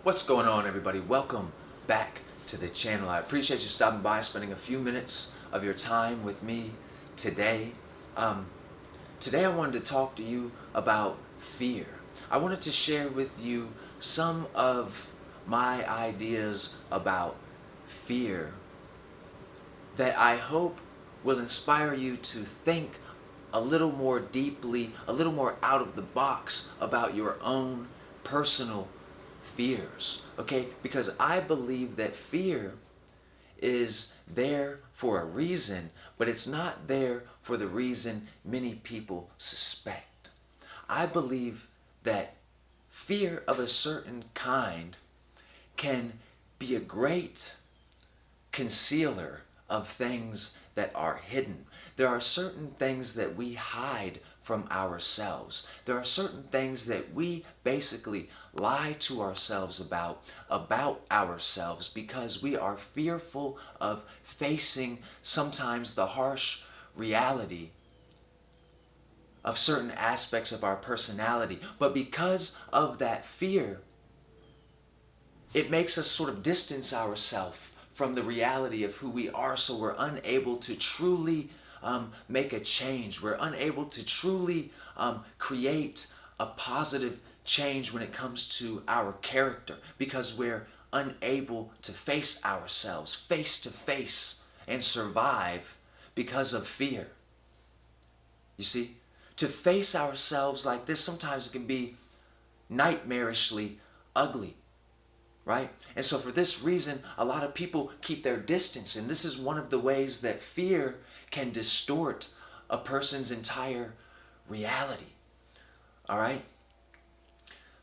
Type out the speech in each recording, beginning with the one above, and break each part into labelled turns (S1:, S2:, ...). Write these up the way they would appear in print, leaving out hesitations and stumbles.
S1: What's going on, everybody? Welcome back to the channel. I appreciate you stopping by, spending a few minutes of your time with me today. Um, Today I wanted to talk to you about fear. I wanted to share with you some of my ideas about fear that I hope will inspire you to think a little more deeply, a little more out of the box about your own personal fears. Okay? Because I believe that fear is there for a reason, but it's not there for the reason many people suspect. I believe that fear of a certain kind can be a great concealer of things that are hidden. There are certain things that we hide from ourselves. There are certain things that we basically lie to ourselves about ourselves, because we are fearful of facing sometimes the harsh reality of certain aspects of our personality. But because of that fear, it makes us sort of distance ourselves from the reality of who we are, so we're unable to truly make a change. We're unable to truly create a positive change when it comes to our character, because we're unable to face ourselves face to face and survive because of fear. You see, to face ourselves like this, sometimes it can be nightmarishly ugly. Right? And so for this reason, a lot of people keep their distance. And this is one of the ways that fear can distort a person's entire reality. All right?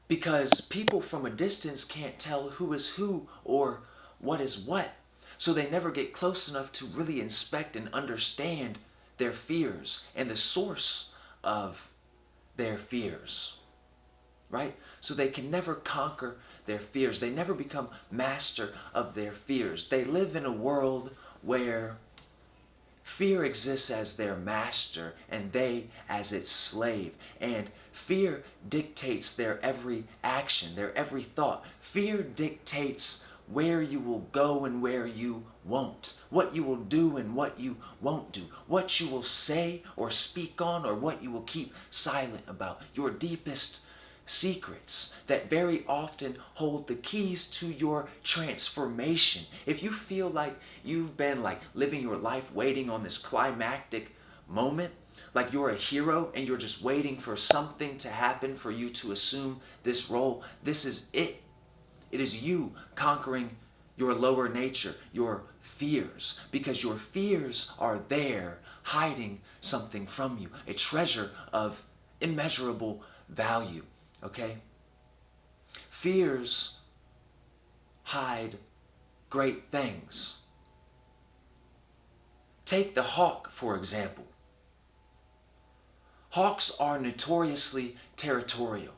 S1: Because people from a distance can't tell who is who or what is what. So they never get close enough to really inspect and understand their fears and the source of their fears. Right? So they can never conquer their fears. They never become master of their fears. They live in a world where fear exists as their master and they as its slave. And fear dictates their every action, their every thought. Fear dictates where you will go and where you won't, what you will do and what you won't do, what you will say or speak on, or what you will keep silent about. Your deepest secrets that very often hold the keys to your transformation. If you feel like you've been living your life waiting on this climactic moment, like you're a hero and you're just waiting for something to happen for you to assume this role, this is it. It is you conquering your lower nature, your fears, because your fears are there hiding something from you, a treasure of immeasurable value. Okay? Fears hide great things. Take the hawk, for example. Hawks are notoriously territorial.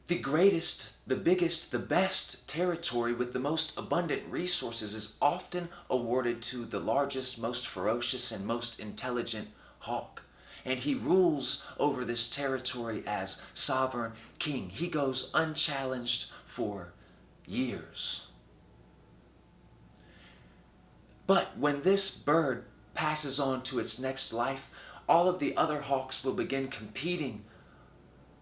S1: The greatest, the biggest, the best territory with the most abundant resources is often awarded to the largest, most ferocious, and most intelligent hawk. And he rules over this territory as sovereign king. He goes unchallenged for years. But when this bird passes on to its next life, all of the other hawks will begin competing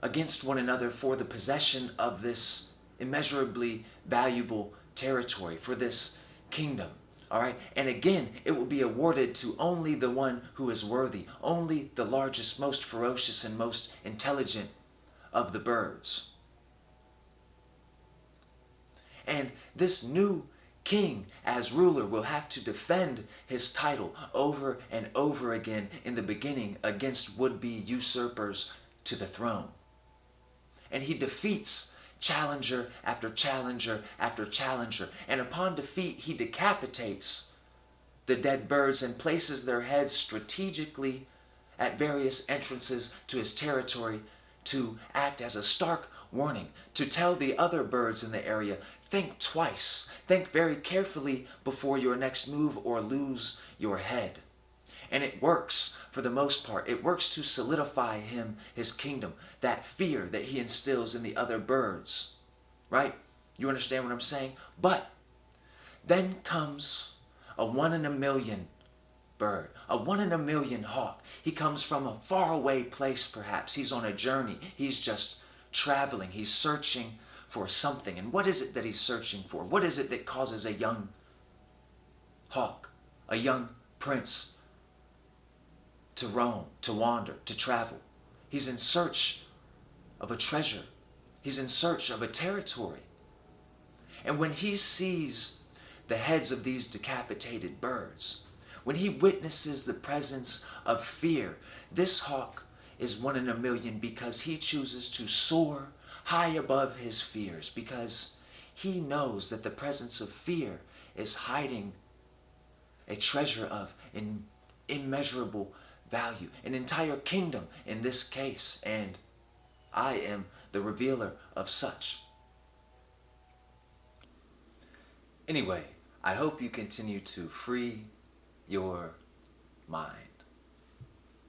S1: against one another for the possession of this immeasurably valuable territory, for this kingdom. All right? And again, it will be awarded to only the one who is worthy, only the largest, most ferocious, and most intelligent of the birds. And this new king, as ruler, will have to defend his title over and over again in the beginning against would-be usurpers to the throne. And he defeats challenger after challenger after challenger. And upon defeat, he decapitates the dead birds and places their heads strategically at various entrances to his territory to act as a stark warning, to tell the other birds in the area, think twice, think very carefully before your next move or lose your head. And it works for the most part. It works to solidify him, his kingdom, that fear that he instills in the other birds. Right? You understand what I'm saying? But then comes a 1 in a million bird, a 1 in a million hawk. He comes from a faraway place perhaps. He's on a journey. He's just traveling. He's searching for something. And what is it that he's searching for? What is it that causes a young hawk, a young prince to roam, to wander, to travel? He's in search of a treasure. He's in search of a territory. And when he sees the heads of these decapitated birds, when he witnesses the presence of fear, this hawk is 1 in a million because he chooses to soar high above his fears, because he knows that the presence of fear is hiding a treasure of immeasurable value, an entire kingdom in this case, and I am the revealer of such. Anyway, I hope you continue to free your mind.